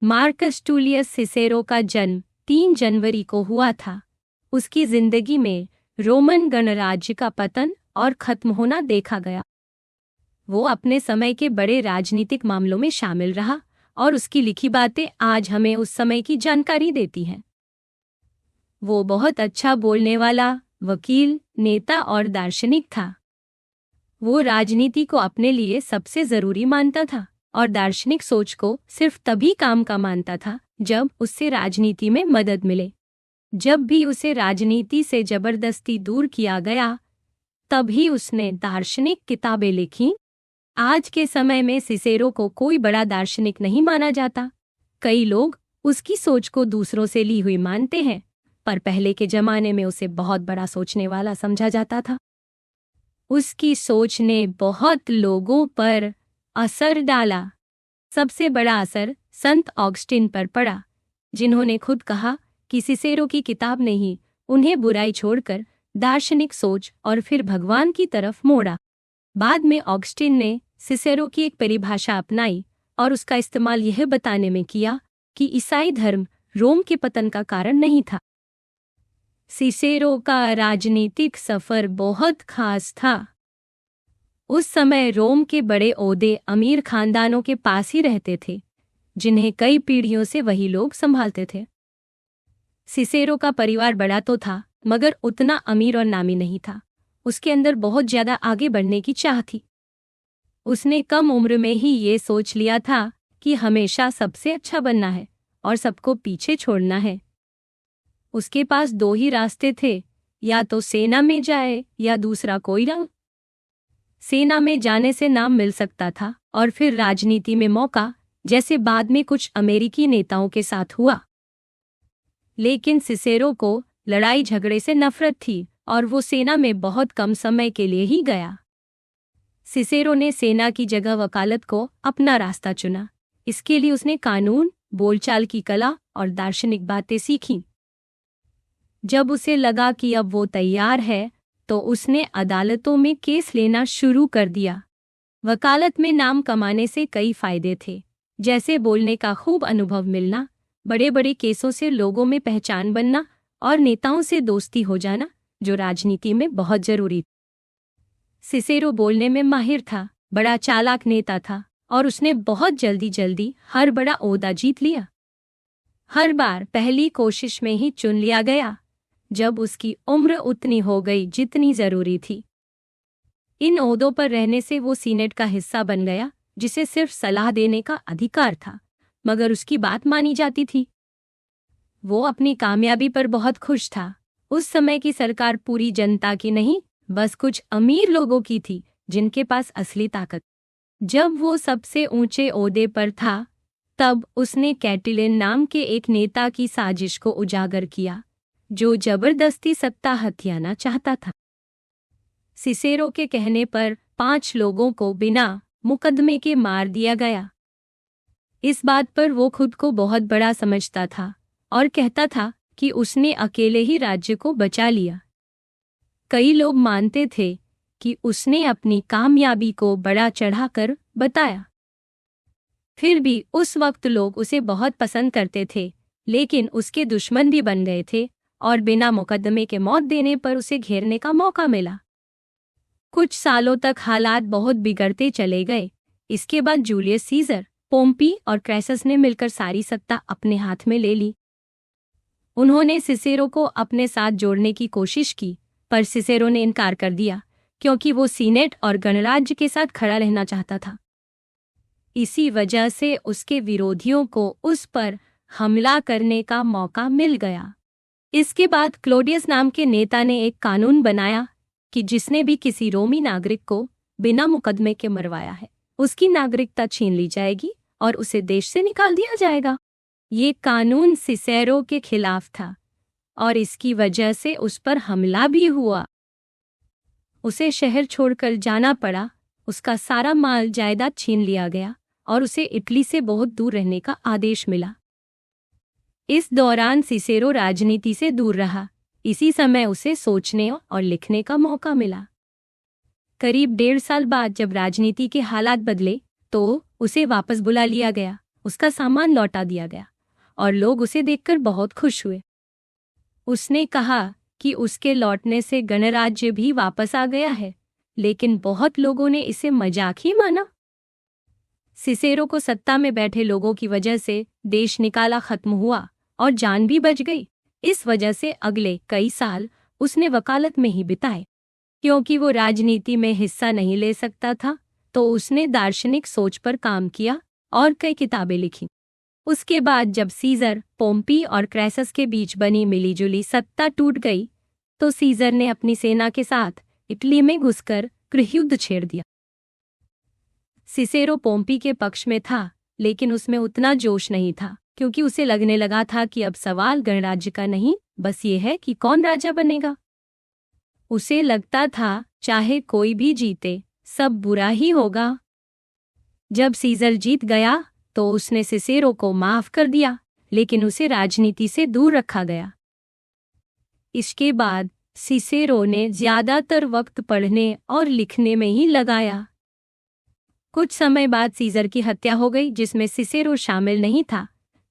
Marcus टूलियस Cicero का जन्म 3 जनवरी को हुआ था। उसकी जिंदगी में रोमन गणराज्य का पतन और खत्म होना देखा गया। वो अपने समय के बड़े राजनीतिक मामलों में शामिल रहा और उसकी लिखी बातें आज हमें उस समय की जानकारी देती हैं। वो बहुत अच्छा बोलने वाला वकील, नेता और दार्शनिक था। वो राजनीति को अपने लिए सबसे जरूरी मानता था और दार्शनिक सोच को सिर्फ तभी काम का मानता था जब उससे राजनीति में मदद मिले। जब भी उसे राजनीति से जबरदस्ती दूर किया गया, तभी उसने दार्शनिक किताबें लिखीं। आज के समय में सिसेरो को कोई बड़ा दार्शनिक नहीं माना जाता। कई लोग उसकी सोच को दूसरों से ली हुई मानते हैं, पर पहले के जमाने में उसे बहुत बड़ा सोचने वाला समझा जाता था। उसकी सोच ने बहुत लोगों पर असर डाला। सबसे बड़ा असर संत ऑगस्टीन पर पड़ा, जिन्होंने खुद कहा कि सिसेरो की किताब ने ही उन्हें बुराई छोड़कर दार्शनिक सोच और फिर भगवान की तरफ मोड़ा। बाद में ऑगस्टीन ने सिसेरो की एक परिभाषा अपनाई और उसका इस्तेमाल यह बताने में किया कि ईसाई धर्म रोम के पतन का कारण नहीं था। सिसेरो का राजनीतिक सफर बहुत खास था। उस समय रोम के बड़े ओहदे अमीर खानदानों के पास ही रहते थे, जिन्हें कई पीढ़ियों से वही लोग संभालते थे। सिसेरो का परिवार बड़ा तो था, मगर उतना अमीर और नामी नहीं था। उसके अंदर बहुत ज्यादा आगे बढ़ने की चाह थी। उसने कम उम्र में ही ये सोच लिया था कि हमेशा सबसे अच्छा बनना है और सबको पीछे छोड़ना है। उसके पास 2 ही रास्ते थे, या तो सेना में जाए या दूसरा कोई रंग। सेना में जाने से नाम मिल सकता था और फिर राजनीति में मौका, जैसे बाद में कुछ अमेरिकी नेताओं के साथ हुआ। लेकिन सिसेरो को लड़ाई झगड़े से नफरत थी और वो सेना में बहुत कम समय के लिए ही गया। सिसेरो ने सेना की जगह वकालत को अपना रास्ता चुना। इसके लिए उसने कानून, बोलचाल की कला और दार्शनिक बातें सीखीं। जब उसे लगा कि अब वो तैयार है, तो उसने अदालतों में केस लेना शुरू कर दिया। वकालत में नाम कमाने से कई फायदे थे, जैसे बोलने का खूब अनुभव मिलना, बड़े बड़े केसों से लोगों में पहचान बनना और नेताओं से दोस्ती हो जाना, जो राजनीति में बहुत जरूरी था। सिसेरो बोलने में माहिर था, बड़ा चालाक नेता था और उसने बहुत जल्दी हर बड़ा ओहदा जीत लिया। हर बार पहली कोशिश में ही चुन लिया गया, जब उसकी उम्र उतनी हो गई जितनी जरूरी थी। इन ओहदों पर रहने से वो सीनेट का हिस्सा बन गया, जिसे सिर्फ सलाह देने का अधिकार था, मगर उसकी बात मानी जाती थी। वो अपनी कामयाबी पर बहुत खुश था। उस समय की सरकार पूरी जनता की नहीं, बस कुछ अमीर लोगों की थी, जिनके पास असली ताकत। जब वो सबसे ऊंचे ओहदे पर था, तब उसने कैटिलिन नाम के एक नेता की साजिश को उजागर किया, जो जबरदस्ती सत्ता हथियाना चाहता था। सिसेरो के कहने पर 5 लोगों को बिना मुकदमे के मार दिया गया। इस बात पर वो खुद को बहुत बड़ा समझता था और कहता था कि उसने अकेले ही राज्य को बचा लिया। कई लोग मानते थे कि उसने अपनी कामयाबी को बड़ा चढ़ाकर बताया। फिर भी उस वक्त लोग उसे बहुत पसंद करते थे, लेकिन उसके दुश्मन भी बन गए थे और बिना मुकदमे के मौत देने पर उसे घेरने का मौका मिला। कुछ सालों तक हालात बहुत बिगड़ते चले गए। इसके बाद जूलियस सीजर, पोम्पी और क्रेसस ने मिलकर सारी सत्ता अपने हाथ में ले ली। उन्होंने सिसेरो को अपने साथ जोड़ने की कोशिश की, पर सिसेरो ने इनकार कर दिया, क्योंकि वो सीनेट और गणराज्य के साथ खड़ा रहना चाहता था। इसी वजह से उसके विरोधियों को उस पर हमला करने का मौका मिल गया। इसके बाद क्लोडियस नाम के नेता ने एक कानून बनाया कि जिसने भी किसी रोमी नागरिक को बिना मुकदमे के मरवाया है, उसकी नागरिकता छीन ली जाएगी और उसे देश से निकाल दिया जाएगा। ये कानून सिसेरो के खिलाफ था और इसकी वजह से उस पर हमला भी हुआ। उसे शहर छोड़कर जाना पड़ा, उसका सारा माल जायदाद छीन लिया गया और उसे इटली से बहुत दूर रहने का आदेश मिला। इस दौरान सिसेरो राजनीति से दूर रहा। इसी समय उसे सोचने और लिखने का मौका मिला। करीब 1.5 साल बाद जब राजनीति के हालात बदले, तो उसे वापस बुला लिया गया उसका सामान लौटा दिया गया और लोग उसे देखकर बहुत खुश हुए। उसने कहा कि उसके लौटने से गणराज्य भी वापस आ गया है, लेकिन बहुत लोगों ने इसे मजाक ही माना। सिसेरो को सत्ता में बैठे लोगों की वजह से देश निकाला खत्म हुआ और जान भी बच गई। इस वजह से अगले कई साल उसने वकालत में ही बिताए। क्योंकि वो राजनीति में हिस्सा नहीं ले सकता था, तो उसने दार्शनिक सोच पर काम किया और कई किताबें लिखी। उसके बाद जब सीजर, पोम्पी और क्रैसस के बीच बनी मिलीजुली सत्ता टूट गई, तो सीजर ने अपनी सेना के साथ इटली में घुसकर गृहयुद्ध छेड़ दिया। सिसेरो पोम्पी के पक्ष में था, लेकिन उसमें उतना जोश नहीं था, क्योंकि उसे लगने लगा था कि अब सवाल गणराज्य का नहीं, बस ये है कि कौन राजा बनेगा। उसे लगता था चाहे कोई भी जीते, सब बुरा ही होगा। जब सीजर जीत गया तो उसने सिसेरो को माफ कर दिया, लेकिन उसे राजनीति से दूर रखा गया। इसके बाद सिसेरो ने ज्यादातर वक्त पढ़ने और लिखने में ही लगाया। कुछ समय बाद सीजर की हत्या हो गई, जिसमें सिसेरो शामिल नहीं था,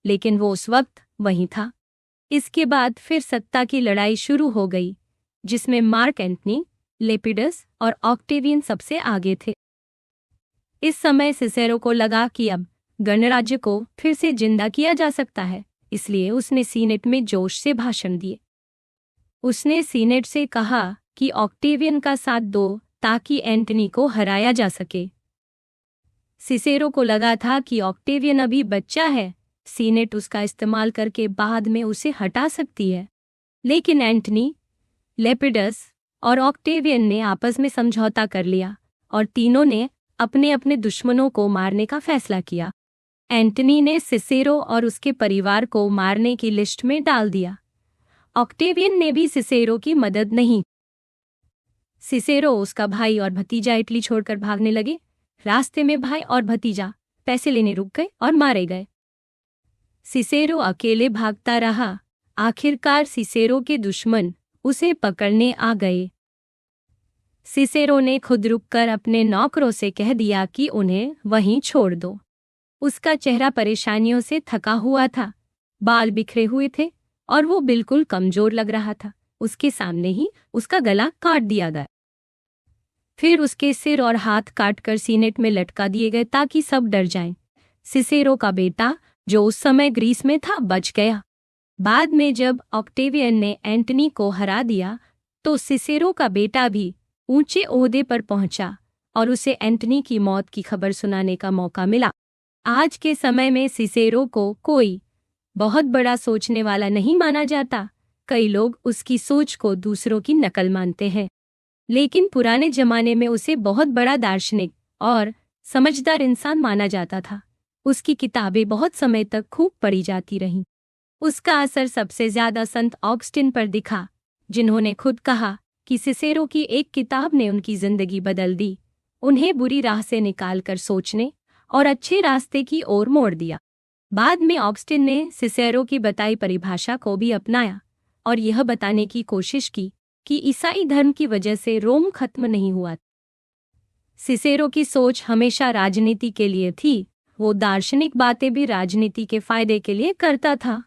लेकिन वो उस वक्त वहीं था। इसके बाद फिर सत्ता की लड़ाई शुरू हो गई, जिसमें मार्क एंटनी, लेपिडस और ऑक्टेवियन सबसे आगे थे। इस समय सिसेरो को लगा कि अब गणराज्य को फिर से जिंदा किया जा सकता है, इसलिए उसने सीनेट में जोश से भाषण दिए। उसने सीनेट से कहा कि ऑक्टेवियन का साथ दो ताकि एंटनी को हराया जा सके। सिसेरो को लगा था कि ऑक्टेवियन अभी बच्चा है, सीनेट उसका इस्तेमाल करके बाद में उसे हटा सकती है। लेकिन एंटनी, लेपिडस और ऑक्टेवियन ने आपस में समझौता कर लिया और तीनों ने अपने अपने दुश्मनों को मारने का फैसला किया। एंटनी ने सिसेरो और उसके परिवार को मारने की लिस्ट में डाल दिया। ऑक्टेवियन ने भी सिसेरो की मदद नहीं। सिसेरो, उसका भाई और भतीजा इटली छोड़कर भागने लगे। रास्ते में भाई और भतीजा पैसे लेने रुक गए और मारे गए। सिसेरो अकेले भागता रहा। आखिरकार सिसेरो के दुश्मन उसे पकड़ने आ गए। सिसेरो ने खुद रुककर अपने नौकरों से कह दिया कि उन्हें वहीं छोड़ दो। उसका चेहरा परेशानियों से थका हुआ था, बाल बिखरे हुए थे और वो बिल्कुल कमजोर लग रहा था। उसके सामने ही उसका गला काट दिया गया। फिर उसके सिर और हाथ काटकर सीनेट में लटका दिए गए ताकि सब डर जाएं। सिसेरो का बेटा, जो उस समय ग्रीस में था, बच गया। बाद में जब ऑक्टेवियन ने एंटनी को हरा दिया, तो सिसेरो का बेटा भी ऊंचे ओहदे पर पहुंचा और उसे एंटनी की मौत की खबर सुनाने का मौका मिला। आज के समय में सिसेरो को कोई बहुत बड़ा सोचने वाला नहीं माना जाता। कई लोग उसकी सोच को दूसरों की नकल मानते हैं, लेकिन पुराने जमाने में उसे बहुत बड़ा दार्शनिक और समझदार इंसान माना जाता था। उसकी किताबें बहुत समय तक खूब पढ़ी जाती रहीं। उसका असर सबसे ज्यादा संत ऑगस्टिन पर दिखा, जिन्होंने खुद कहा कि सिसेरो की एक किताब ने उनकी जिंदगी बदल दी, उन्हें बुरी राह से निकालकर सोचने और अच्छे रास्ते की ओर मोड़ दिया। बाद में ऑगस्टिन ने सिसेरो की बताई परिभाषा को भी अपनाया और यह बताने की कोशिश की कि ईसाई धर्म की वजह से रोम खत्म नहीं हुआ। सिसेरो की सोच हमेशा राजनीति के लिए थी। वो दार्शनिक बातें भी राजनीति के फायदे के लिए करता था।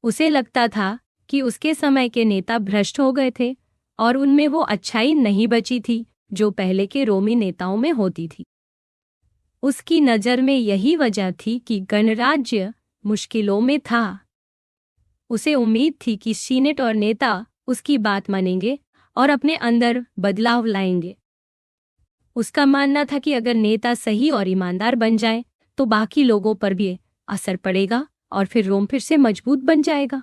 उसे लगता था कि उसके समय के नेता भ्रष्ट हो गए थे और उनमें वो अच्छाई नहीं बची थी जो पहले के रोमी नेताओं में होती थी। उसकी नज़र में यही वजह थी कि गणराज्य मुश्किलों में था। उसे उम्मीद थी कि सीनेट और नेता उसकी बात मानेंगे और अपने अंदर बदलाव लाएंगे। उसका मानना था कि अगर नेता सही और ईमानदार बन जाए तो बाकी लोगों पर भी असर पड़ेगा और फिर रोम फिर से मजबूत बन जाएगा।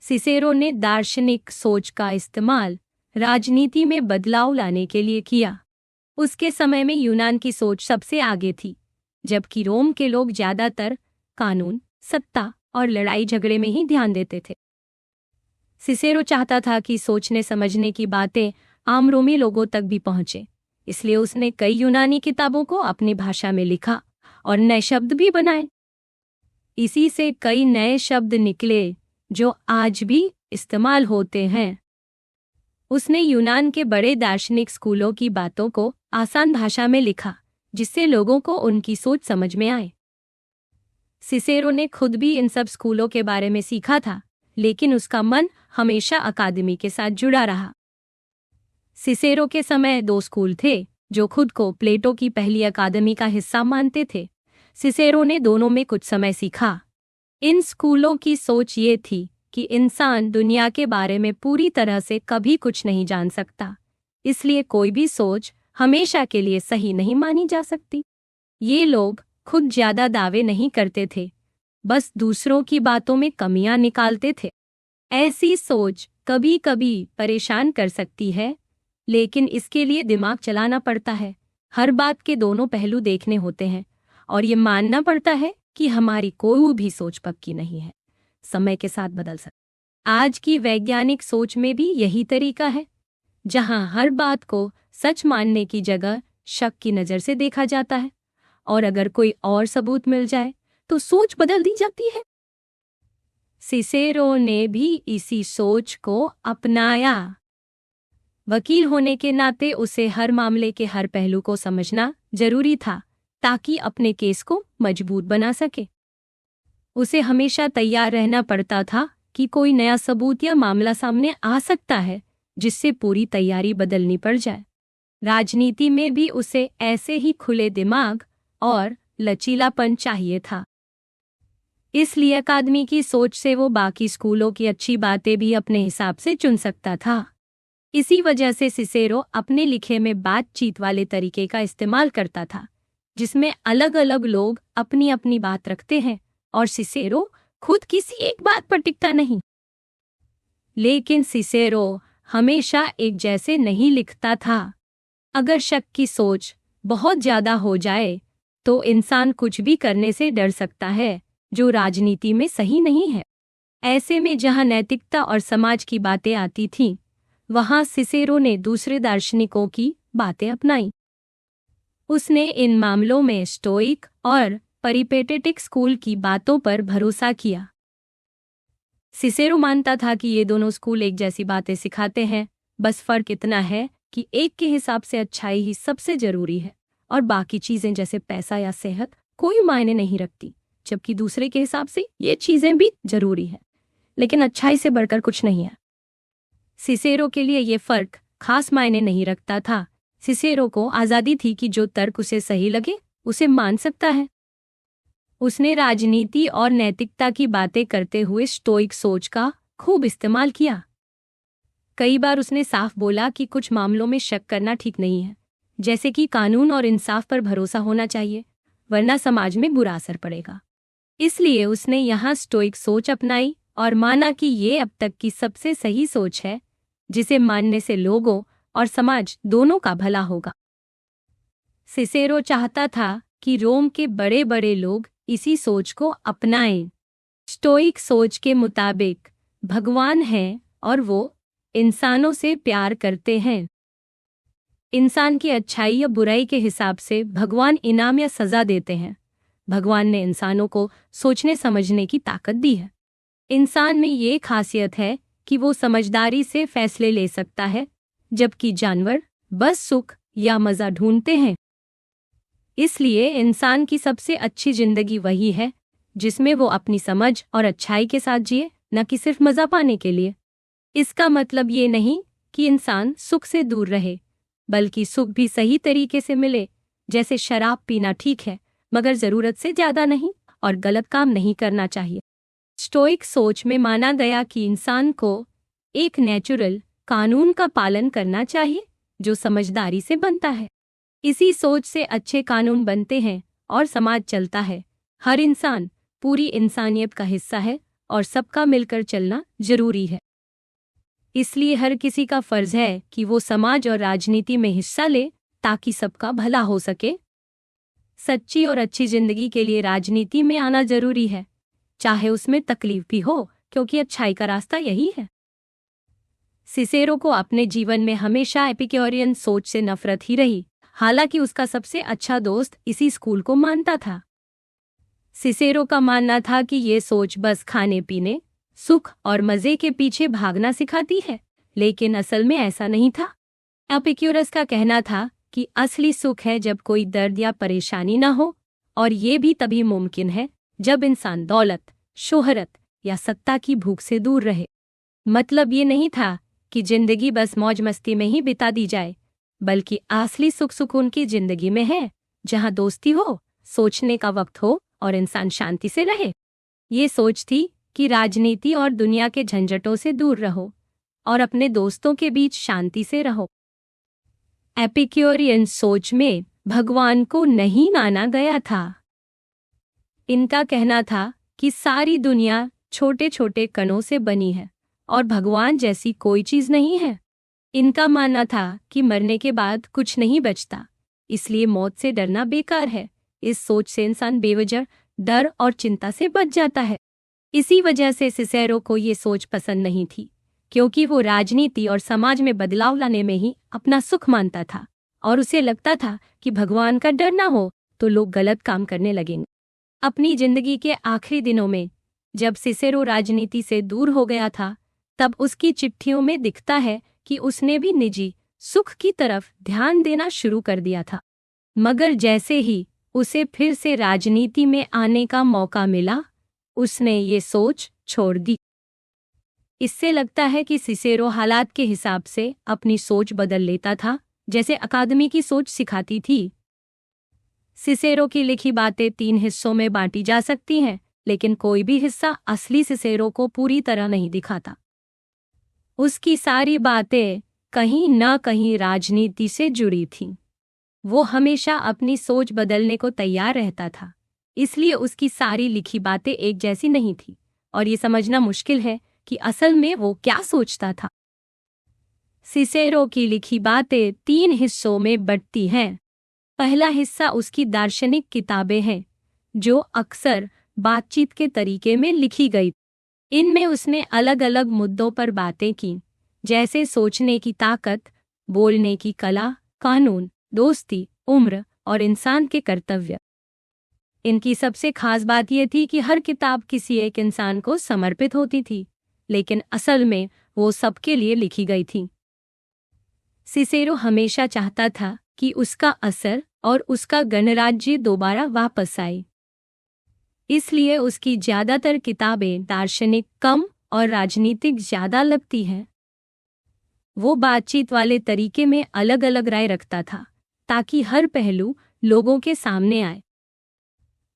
सिसेरो ने दार्शनिक सोच का इस्तेमाल राजनीति में बदलाव लाने के लिए किया। उसके समय में यूनान की सोच सबसे आगे थी, जबकि रोम के लोग ज्यादातर कानून, सत्ता और लड़ाई झगड़े में ही ध्यान देते थे। सिसेरो चाहता था कि सोचने समझने की बातें आम रोमी लोगों तक भी पहुंचे, इसलिए उसने कई यूनानी किताबों को अपनी भाषा में लिखा और नए शब्द भी बनाए। इसी से कई नए शब्द निकले जो आज भी इस्तेमाल होते हैं। उसने यूनान के बड़े दार्शनिक स्कूलों की बातों को आसान भाषा में लिखा, जिससे लोगों को उनकी सोच समझ में आए। सिसेरो ने खुद भी इन सब स्कूलों के बारे में सीखा था, लेकिन उसका मन हमेशा अकादमी के साथ जुड़ा रहा। सिसेरो के समय 2 स्कूल थे जो खुद को प्लेटो की पहली अकादमी का हिस्सा मानते थे। सिसेरो ने दोनों में कुछ समय सीखा। इन स्कूलों की सोच ये थी कि इंसान दुनिया के बारे में पूरी तरह से कभी कुछ नहीं जान सकता, इसलिए कोई भी सोच हमेशा के लिए सही नहीं मानी जा सकती। ये लोग खुद ज्यादा दावे नहीं करते थे, बस दूसरों की बातों में कमियां निकालते थे। ऐसी सोच कभी कभी परेशान कर सकती है, लेकिन इसके लिए दिमाग चलाना पड़ता है। हर बात के दोनों पहलू देखने होते हैं और ये मानना पड़ता है कि हमारी कोई भी सोच पक्की नहीं है, समय के साथ बदल सकती। आज की वैज्ञानिक सोच में भी यही तरीका है, जहां हर बात को सच मानने की जगह शक की नज़र से देखा जाता है, और अगर कोई और सबूत मिल जाए तो सोच बदल दी जाती है। सिसेरो ने भी इसी सोच को अपनाया। वकील होने के नाते उसे हर मामले के हर पहलू को समझना जरूरी था ताकि अपने केस को मजबूत बना सके। उसे हमेशा तैयार रहना पड़ता था कि कोई नया सबूत या मामला सामने आ सकता है जिससे पूरी तैयारी बदलनी पड़ जाए। राजनीति में भी उसे ऐसे ही खुले दिमाग और लचीलापन चाहिए था। इसलिए अकादमी की सोच से वो बाकी स्कूलों की अच्छी बातें भी अपने हिसाब से चुन सकता था। इसी वजह से सिसेरो अपने लिखे में बातचीत वाले तरीके का इस्तेमाल करता था, जिसमें अलग अलग लोग अपनी अपनी बात रखते हैं और सिसेरो खुद किसी एक बात पर टिकता नहीं। लेकिन सिसेरो हमेशा एक जैसे नहीं लिखता था। अगर शक की सोच बहुत ज्यादा हो जाए तो इंसान कुछ भी करने से डर सकता है जो राजनीति में सही नहीं है। ऐसे में जहां नैतिकता और समाज की बातें आती थीं, वहां सिसेरो ने दूसरे दार्शनिकों की बातें अपनाई। उसने इन मामलों में स्टोइक और परिपेटेटिक स्कूल की बातों पर भरोसा किया। सिसेरो मानता था कि ये दोनों स्कूल एक जैसी बातें सिखाते हैं, बस फर्क इतना है कि एक के हिसाब से अच्छाई ही सबसे जरूरी है और बाकी चीजें जैसे पैसा या सेहत कोई मायने नहीं रखती, जबकि दूसरे के हिसाब से ये चीजें भी जरूरी है, लेकिन अच्छाई से बढ़कर कुछ नहीं है। सिसेरो के लिए ये फर्क खास मायने नहीं रखता था। सिसेरो को आजादी थी कि जो तर्क उसे सही लगे उसे मान सकता है। उसने राजनीति और नैतिकता की बातें करते हुए स्टोइक सोच का खूब इस्तेमाल किया। कई बार उसने साफ बोला कि कुछ मामलों में शक करना ठीक नहीं है, जैसे कि कानून और इंसाफ पर भरोसा होना चाहिए, वरना समाज में बुरा असर पड़ेगा। इसलिए उसने यहाँ स्टोइक सोच अपनाई और माना कि ये अब तक की सबसे सही सोच है, जिसे मानने से लोगों और समाज दोनों का भला होगा। सिसेरो चाहता था कि रोम के बड़े बड़े लोग इसी सोच को अपनाएं। स्टोइक सोच के मुताबिक भगवान है और वो इंसानों से प्यार करते हैं। इंसान की अच्छाई या बुराई के हिसाब से भगवान इनाम या सजा देते हैं। भगवान ने इंसानों को सोचने समझने की ताकत दी है। इंसान में ये खासियत है कि वो समझदारी से फैसले ले सकता है, जबकि जानवर बस सुख या मजा ढूंढते हैं। इसलिए इंसान की सबसे अच्छी जिंदगी वही है जिसमें वो अपनी समझ और अच्छाई के साथ जिए, न कि सिर्फ मजा पाने के लिए। इसका मतलब ये नहीं कि इंसान सुख से दूर रहे, बल्कि सुख भी सही तरीके से मिले। जैसे शराब पीना ठीक है, मगर जरूरत से ज्यादा नहीं, और गलत काम नहीं करना चाहिए। स्टोइक सोच में माना गया कि इंसान को एक नेचुरल कानून का पालन करना चाहिए जो समझदारी से बनता है। इसी सोच से अच्छे कानून बनते हैं और समाज चलता है। हर इंसान पूरी इंसानियत का हिस्सा है और सबका मिलकर चलना जरूरी है। इसलिए हर किसी का फर्ज है कि वो समाज और राजनीति में हिस्सा ले ताकि सबका भला हो सके। सच्ची और अच्छी जिंदगी के लिए राजनीति में आना जरूरी है, चाहे उसमें तकलीफ भी हो, क्योंकि अच्छाई का रास्ता यही है। सिसेरो को अपने जीवन में हमेशा एपिक्योरियन सोच से नफरत ही रही, हालांकि उसका सबसे अच्छा दोस्त इसी स्कूल को मानता था। सिसेरो का मानना था कि ये सोच बस खाने पीने, सुख और मजे के पीछे भागना सिखाती है, लेकिन असल में ऐसा नहीं था। एपिक्यूरस का कहना था कि असली सुख है जब कोई दर्द या परेशानी न हो, और ये भी तभी मुमकिन है जब इंसान दौलत, शोहरत या सत्ता की भूख से दूर रहे। मतलब ये नहीं था कि जिंदगी बस मौज मस्ती में ही बिता दी जाए, बल्कि असली सुख सुकून की जिंदगी में है, जहां दोस्ती हो, सोचने का वक्त हो और इंसान शांति से रहे। ये सोच थी कि राजनीति और दुनिया के झंझटों से दूर रहो और अपने दोस्तों के बीच शांति से रहो। एपिक्यूरियन सोच में भगवान को नहीं माना गया था। इनका कहना था कि सारी दुनिया छोटे छोटे कणों से बनी है और भगवान जैसी कोई चीज नहीं है। इनका मानना था कि मरने के बाद कुछ नहीं बचता, इसलिए मौत से डरना बेकार है। इस सोच से इंसान बेवजह डर और चिंता से बच जाता है। इसी वजह से सिसेरो को ये सोच पसंद नहीं थी, क्योंकि वो राजनीति और समाज में बदलाव लाने में ही अपना सुख मानता था और उसे लगता था कि भगवान का डर ना हो तो लोग गलत काम करने लगेंगे। अपनी जिंदगी के आखिरी दिनों में जब सिसेरो राजनीति से दूर हो गया था, तब उसकी चिट्ठियों में दिखता है कि उसने भी निजी सुख की तरफ ध्यान देना शुरू कर दिया था। मगर जैसे ही उसे फिर से राजनीति में आने का मौका मिला, उसने ये सोच छोड़ दी। इससे लगता है कि सिसेरो हालात के हिसाब से अपनी सोच बदल लेता था, जैसे अकादमी की सोच सिखाती थी। सिसेरो की लिखी बातें 3 हिस्सों में बांटी जा सकती हैं, लेकिन कोई भी हिस्सा असली सिसेरो को पूरी तरह नहीं दिखाता। उसकी सारी बातें कहीं न कहीं राजनीति से जुड़ी थीं। वो हमेशा अपनी सोच बदलने को तैयार रहता था, इसलिए उसकी सारी लिखी बातें एक जैसी नहीं थी और ये समझना मुश्किल है कि असल में वो क्या सोचता था। सिसेरो की लिखी बातें 3 हिस्सों में बंटती हैं। पहला हिस्सा उसकी दार्शनिक किताबें हैं, जो अक्सर बातचीत के तरीके में लिखी गई। इनमें उसने अलग अलग मुद्दों पर बातें की, जैसे सोचने की ताकत, बोलने की कला, कानून, दोस्ती, उम्र और इंसान के कर्तव्य। इनकी सबसे खास बात यह थी कि हर किताब किसी एक इंसान को समर्पित होती थी, लेकिन असल में वो सबके लिए लिखी गई थी। सिसेरो हमेशा चाहता था कि उसका असर और उसका गणराज्य दोबारा वापस आए। इसलिए उसकी ज्यादातर किताबें दार्शनिक कम और राजनीतिक ज्यादा लगती हैं। वो बातचीत वाले तरीके में अलग अलग राय रखता था, ताकि हर पहलू लोगों के सामने आए।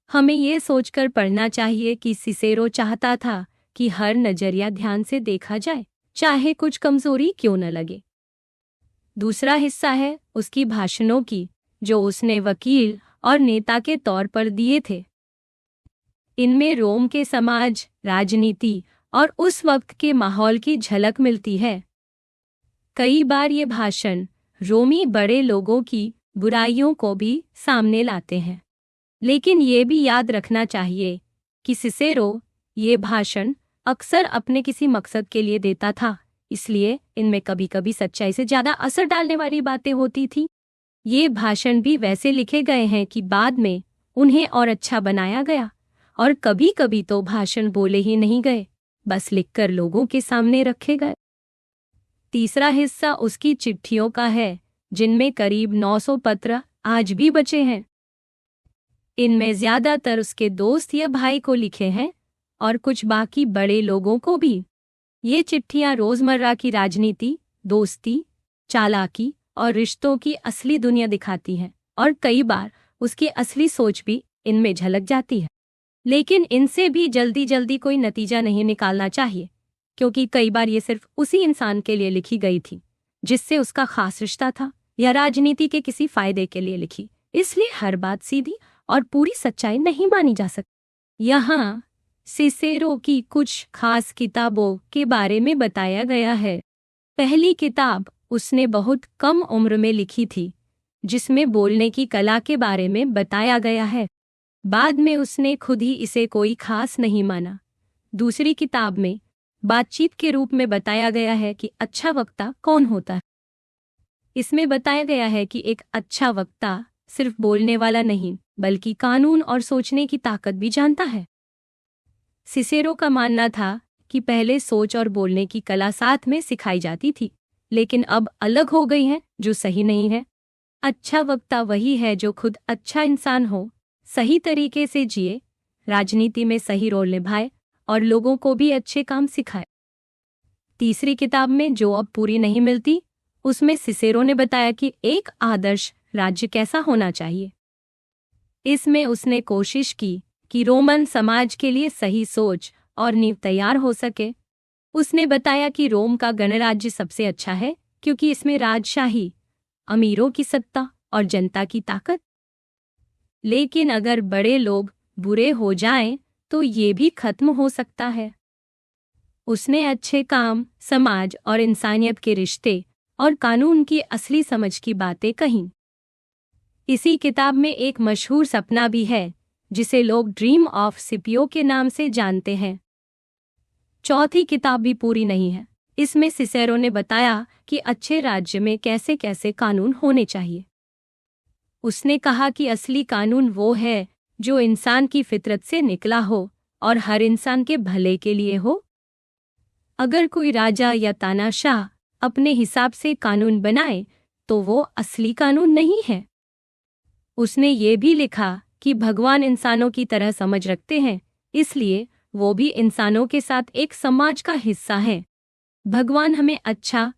हमें ये सोचकर पढ़ना चाहिए कि सिसेरो चाहता था कि हर नजरिया ध्यान से देखा जाए, चाहे कुछ कमजोरी क्यों न लगे। दूसरा हिस्सा है उसकी भाषणों की, जो उसने वकील और नेता के तौर पर दिए थे। इनमें रोम के समाज, राजनीति और उस वक्त के माहौल की झलक मिलती है। कई बार ये भाषण रोमी बड़े लोगों की बुराइयों को भी सामने लाते हैं, लेकिन ये भी याद रखना चाहिए कि सिसेरो ये भाषण अक्सर अपने किसी मकसद के लिए देता था, इसलिए इनमें कभी कभी सच्चाई से ज्यादा असर डालने वाली बातें होती थी। ये भाषण भी वैसे लिखे गए हैं कि बाद में उन्हें और अच्छा बनाया गया, और कभी कभी तो भाषण बोले ही नहीं गए, बस लिखकर लोगों के सामने रखे गए। तीसरा हिस्सा उसकी चिट्ठियों का है, जिनमें करीब 900 पत्र आज भी बचे हैं। इनमें ज्यादातर उसके दोस्त या भाई को लिखे हैं और कुछ बाकी बड़े लोगों को भी। ये चिट्ठियां रोजमर्रा की राजनीति, दोस्ती, चालाकी और रिश्तों की असली दुनिया दिखाती हैं, और कई बार उसकी असली सोच भी इनमें झलक जाती है। लेकिन इनसे भी जल्दी जल्दी कोई नतीजा नहीं निकालना चाहिए, क्योंकि कई बार ये सिर्फ उसी इंसान के लिए लिखी गई थी जिससे उसका खास रिश्ता था, या राजनीति के किसी फायदे के लिए लिखी, इसलिए हर बात सीधी और पूरी सच्चाई नहीं मानी जा सकती। यहाँ सिसेरो की कुछ खास किताबों के बारे में बताया गया है। पहली किताब उसने बहुत कम उम्र में लिखी थी, जिसमें बोलने की कला के बारे में बताया गया है। बाद में उसने खुद ही इसे कोई खास नहीं माना। दूसरी किताब में बातचीत के रूप में बताया गया है कि अच्छा वक्ता कौन होता है। इसमें बताया गया है कि एक अच्छा वक्ता सिर्फ बोलने वाला नहीं, बल्कि कानून और सोचने की ताकत भी जानता है। सिसेरो का मानना था कि पहले सोच और बोलने की कला साथ में सिखाई जाती थी, लेकिन अब अलग हो गई है, जो सही नहीं है। अच्छा वक्ता वही है जो खुद अच्छा इंसान हो, सही तरीके से जिए, राजनीति में सही रोल निभाए और लोगों को भी अच्छे काम सिखाए। तीसरी किताब में जो अब पूरी नहीं मिलती, उसमें सिसेरो ने बताया कि एक आदर्श राज्य कैसा होना चाहिए। इसमें उसने कोशिश की कि रोमन समाज के लिए सही सोच और नींव तैयार हो सके। उसने बताया कि रोम का गणराज्य सबसे अच्छा है क्योंकि इसमें राजशाही, अमीरों की सत्ता और जनता की ताकत। लेकिन अगर बड़े लोग बुरे हो जाएं तो ये भी खत्म हो सकता है। उसने अच्छे काम, समाज और इंसानियत के रिश्ते और कानून की असली समझ की बातें कहीं। इसी किताब में एक मशहूर सपना भी है जिसे लोग ड्रीम ऑफ सिपियो के नाम से जानते हैं। चौथी किताब भी पूरी नहीं है। इसमें सिसेरो ने बताया कि अच्छे राज्य में कैसे कैसे कानून होने चाहिए। उसने कहा कि असली कानून वो है जो इंसान की फितरत से निकला हो और हर इंसान के भले के लिए हो। अगर कोई राजा या तानाशाह अपने हिसाब से कानून बनाए तो वो असली कानून नहीं है। उसने ये भी लिखा कि भगवान इंसानों की तरह समझ रखते हैं, इसलिए वो भी इंसानों के साथ एक समाज का हिस्सा है। भगवान हमें अच्छा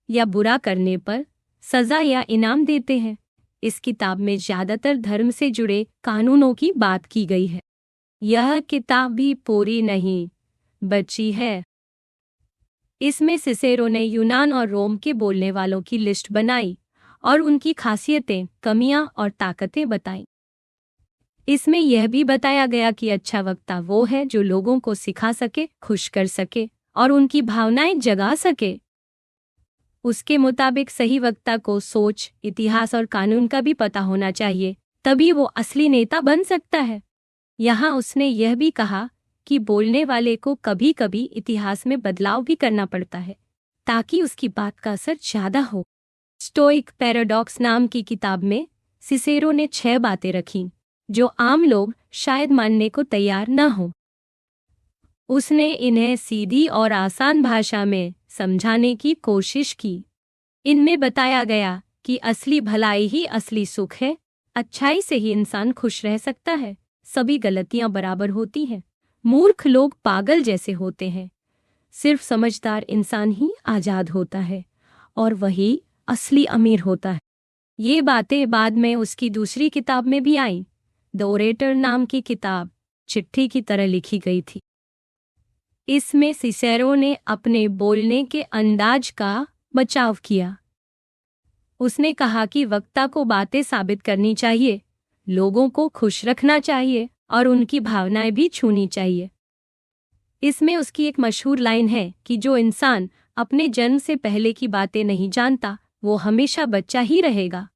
या बुरा करने पर सजा या इनाम देते हैं। इस किताब में ज्यादातर धर्म से जुड़े कानूनों की बात की गई है। यह किताब भी पूरी नहीं बची है। इसमें सिसेरो ने यूनान और रोम के बोलने वालों की लिस्ट बनाई और उनकी खासियतें, कमियां और ताकतें बताई। इसमें यह भी बताया गया कि अच्छा वक्ता वो है जो लोगों को सिखा सके, खुश कर सके और उनकी भावनाएं जगा सके। उसके मुताबिक सही वक्ता को सोच, इतिहास और कानून का भी पता होना चाहिए, तभी वो असली नेता बन सकता है। यहाँ उसने यह भी कहा कि बोलने वाले को कभी कभी इतिहास में बदलाव भी करना पड़ता है ताकि उसकी बात का असर ज्यादा हो। स्टोइक पैराडॉक्स नाम की किताब में सिसेरो ने 6 बातें रखीं जो आम लोग शायद मानने को तैयार न हो। उसने इन्हें सीधी और आसान भाषा में समझाने की कोशिश की। इनमें बताया गया कि असली भलाई ही असली सुख है, अच्छाई से ही इंसान खुश रह सकता है, सभी गलतियां बराबर होती हैं, मूर्ख लोग पागल जैसे होते हैं, सिर्फ समझदार इंसान ही आजाद होता है और वही असली अमीर होता है। ये बातें बाद में उसकी दूसरी किताब में भी आईं। द ओरेटर नाम की किताब चिट्ठी की तरह लिखी गई थी। इसमें सिसेरो ने अपने बोलने के अंदाज का बचाव किया। उसने कहा कि वक्ता को बातें साबित करनी चाहिए, लोगों को खुश रखना चाहिए और उनकी भावनाएं भी छूनी चाहिए। इसमें उसकी एक मशहूर लाइन है कि जो इंसान अपने जन्म से पहले की बातें नहीं जानता वो हमेशा बच्चा ही रहेगा।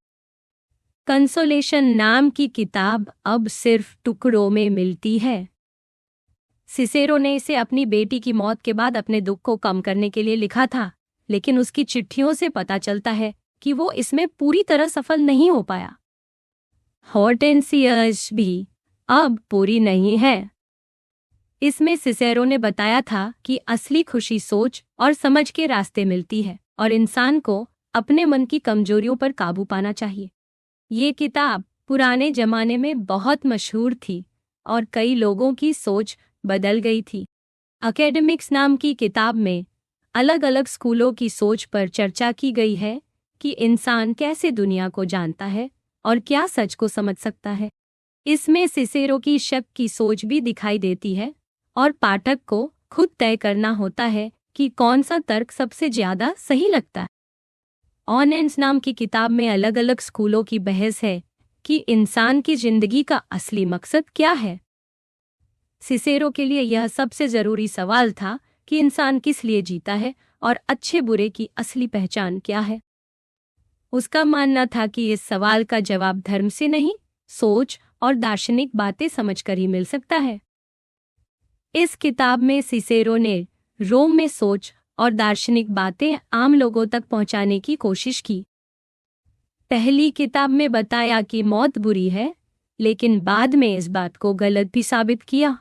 कंसोलेशन नाम की किताब अब सिर्फ टुकड़ों में मिलती है। सिसेरो ने इसे अपनी बेटी की मौत के बाद अपने दुख को कम करने के लिए लिखा था, लेकिन उसकी चिट्ठियों से पता चलता है कि वो इसमें पूरी तरह सफल नहीं हो पाया। हॉर्टेंसियस भी अब पूरी नहीं है। इसमें सिसेरो ने बताया था कि असली खुशी सोच और समझ के रास्ते मिलती है और इंसान को अपने मन की कमजोरियों पर काबू पाना चाहिए। ये किताब पुराने जमाने में बहुत मशहूर थी और कई लोगों की सोच बदल गई थी। एकेडमिक्स नाम की किताब में अलग अलग स्कूलों की सोच पर चर्चा की गई है कि इंसान कैसे दुनिया को जानता है और क्या सच को समझ सकता है। इसमें सिसेरो की शक की सोच भी दिखाई देती है और पाठक को खुद तय करना होता है कि कौन सा तर्क सबसे ज्यादा सही लगता है। ऑनेंस नाम की किताब में अलग अलग स्कूलों की बहस है कि इंसान की जिंदगी का असली मकसद क्या है। सिसेरो के लिए यह सबसे जरूरी सवाल था कि इंसान किस लिए जीता है और अच्छे बुरे की असली पहचान क्या है। उसका मानना था कि इस सवाल का जवाब धर्म से नहीं, सोच और दार्शनिक बातें समझकर ही मिल सकता है। इस किताब में सिसेरो ने रोम में सोच और दार्शनिक बातें आम लोगों तक पहुंचाने की कोशिश की। पहली किताब में बताया कि मौत बुरी है, लेकिन बाद में इस बात को गलत भी साबित किया।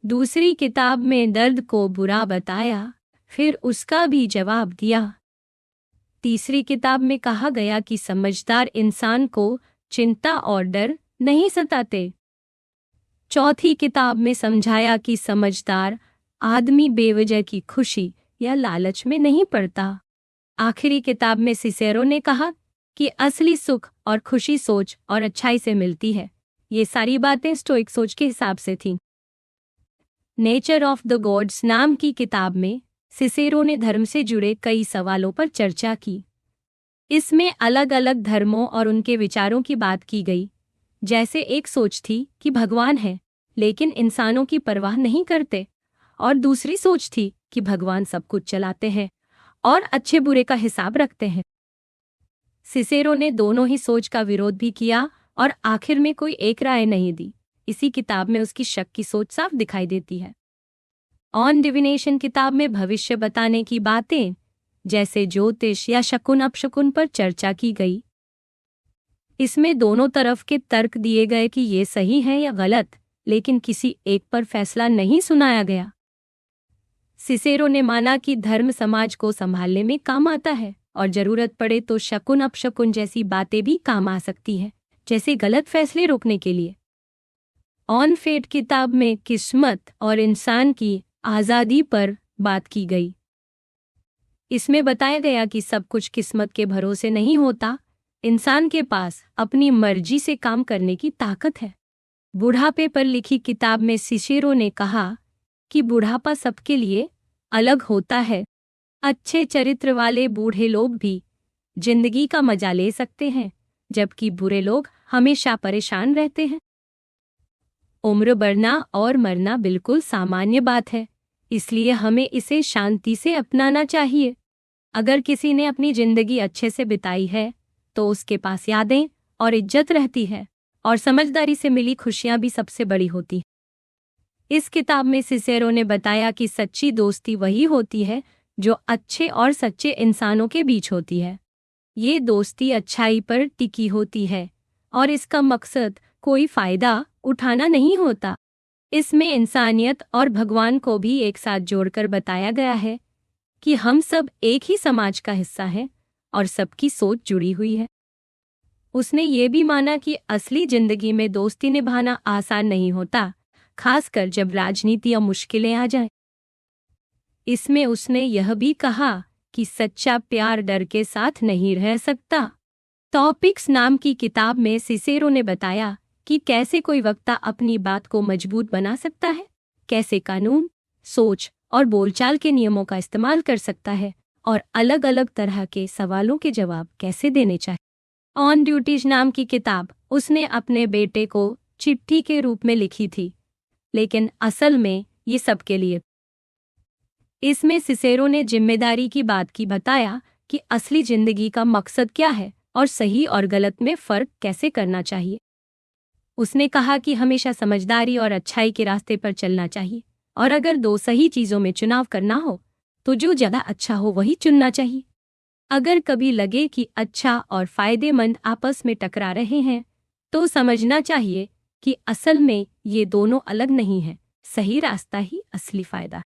दूसरी किताब में दर्द को बुरा बताया, फिर उसका भी जवाब दिया। तीसरी किताब में कहा गया कि समझदार इंसान को चिंता और डर नहीं सताते। चौथी किताब में समझाया कि समझदार आदमी बेवजह की खुशी या लालच में नहीं पड़ता। आखिरी किताब में सिसेरो ने कहा कि असली सुख और खुशी सोच और अच्छाई से मिलती है। ये सारी बातें स्टोइक सोच के हिसाब से थीं। नेचर ऑफ द गॉड्स नाम की किताब में सिसेरो ने धर्म से जुड़े कई सवालों पर चर्चा की। इसमें अलग अलग धर्मों और उनके विचारों की बात की गई। जैसे एक सोच थी कि भगवान है लेकिन इंसानों की परवाह नहीं करते, और दूसरी सोच थी कि भगवान सब कुछ चलाते हैं और अच्छे बुरे का हिसाब रखते हैं। सिसेरो ने दोनों ही सोच का विरोध भी किया और आखिर में कोई एक राय नहीं दी। इसी किताब में उसकी शक की सोच साफ दिखाई देती है। ऑन डिविनेशन किताब में भविष्य बताने की बातें जैसे ज्योतिष या शकुन अपशकुन पर चर्चा की गई। इसमें दोनों तरफ के तर्क दिए गए कि ये सही है या गलत, लेकिन किसी एक पर फैसला नहीं सुनाया गया। सिसेरो ने माना कि धर्म समाज को संभालने में काम आता है और जरूरत पड़े तो शकुन अपशकुन जैसी बातें भी काम आ सकती हैं, जैसे गलत फैसले रोकने के लिए। ऑन फेट किताब में किस्मत और इंसान की आज़ादी पर बात की गई। इसमें बताया गया कि सब कुछ किस्मत के भरोसे नहीं होता, इंसान के पास अपनी मर्जी से काम करने की ताकत है। बुढ़ापे पर लिखी किताब में सिसेरो ने कहा कि बुढ़ापा सबके लिए अलग होता है। अच्छे चरित्र वाले बूढ़े लोग भी जिंदगी का मजा ले सकते हैं, जबकि बुरे लोग हमेशा परेशान रहते हैं। उम्र बढ़ना और मरना बिल्कुल सामान्य बात है, इसलिए हमें इसे शांति से अपनाना चाहिए। अगर किसी ने अपनी जिंदगी अच्छे से बिताई है तो उसके पास यादें और इज्जत रहती है, और समझदारी से मिली खुशियां भी सबसे बड़ी होती हैं। इस किताब में सिसेरो ने बताया कि सच्ची दोस्ती वही होती है जो अच्छे और सच्चे इंसानों के बीच होती है। ये दोस्ती अच्छाई पर टिकी होती है और इसका मकसद कोई फायदा उठाना नहीं होता। इसमें इंसानियत और भगवान को भी एक साथ जोड़कर बताया गया है कि हम सब एक ही समाज का हिस्सा हैं और सबकी सोच जुड़ी हुई है। उसने ये भी माना कि असली जिंदगी में दोस्ती निभाना आसान नहीं होता, खासकर जब राजनीति या मुश्किलें आ जाएं। इसमें उसने यह भी कहा कि सच्चा प्यार डर के साथ नहीं रह सकता। टॉपिक्स नाम की किताब में सिसेरो ने बताया कि कैसे कोई वक्ता अपनी बात को मजबूत बना सकता है, कैसे कानून, सोच और बोलचाल के नियमों का इस्तेमाल कर सकता है, और अलग अलग तरह के सवालों के जवाब कैसे देने चाहिए। ऑन ड्यूटीज नाम की किताब उसने अपने बेटे को चिट्ठी के रूप में लिखी थी, लेकिन असल में ये सबके लिए। इसमें सिसेरो ने जिम्मेदारी की बात की बताया कि असली जिंदगी का मकसद क्या है और सही और गलत में फर्क कैसे करना चाहिए। उसने कहा कि हमेशा समझदारी और अच्छाई के रास्ते पर चलना चाहिए, और अगर दो सही चीजों में चुनाव करना हो तो जो ज्यादा अच्छा हो वही चुनना चाहिए। अगर कभी लगे कि अच्छा और फायदेमंद आपस में टकरा रहे हैं तो समझना चाहिए कि असल में ये दोनों अलग नहीं हैं, सही रास्ता ही असली फायदा है।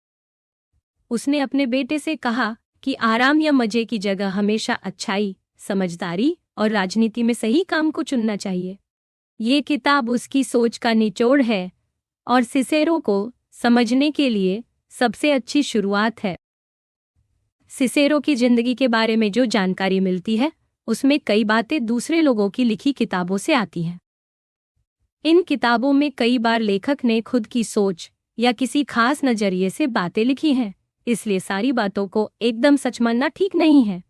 उसने अपने बेटे से कहा कि आराम या मजे की जगह हमेशा अच्छाई, समझदारी और राजनीति में सही काम को चुनना चाहिए। ये किताब उसकी सोच का निचोड़ है और सिसेरो को समझने के लिए सबसे अच्छी शुरुआत है। सिसेरो की जिंदगी के बारे में जो जानकारी मिलती है उसमें कई बातें दूसरे लोगों की लिखी किताबों से आती हैं। इन किताबों में कई बार लेखक ने खुद की सोच या किसी खास नजरिए से बातें लिखी हैं, इसलिए सारी बातों को एकदम सच मानना ठीक नहीं है।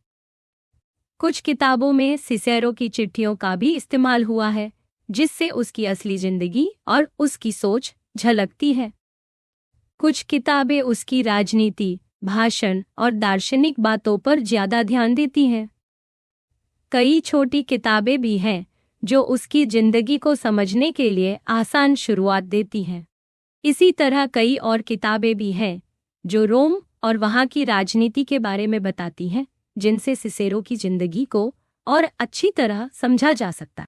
कुछ किताबों में सिसेरो की चिट्ठियों का भी इस्तेमाल हुआ है, जिससे उसकी असली जिंदगी और उसकी सोच झलकती है। कुछ किताबें उसकी राजनीति, भाषण और दार्शनिक बातों पर ज्यादा ध्यान देती हैं। कई छोटी किताबें भी हैं जो उसकी जिंदगी को समझने के लिए आसान शुरुआत देती हैं। इसी तरह कई और किताबें भी हैं जो रोम और वहाँ की राजनीति के बारे में बताती हैं, जिनसे सिसेरो की जिंदगी को और अच्छी तरह समझा जा सकता है।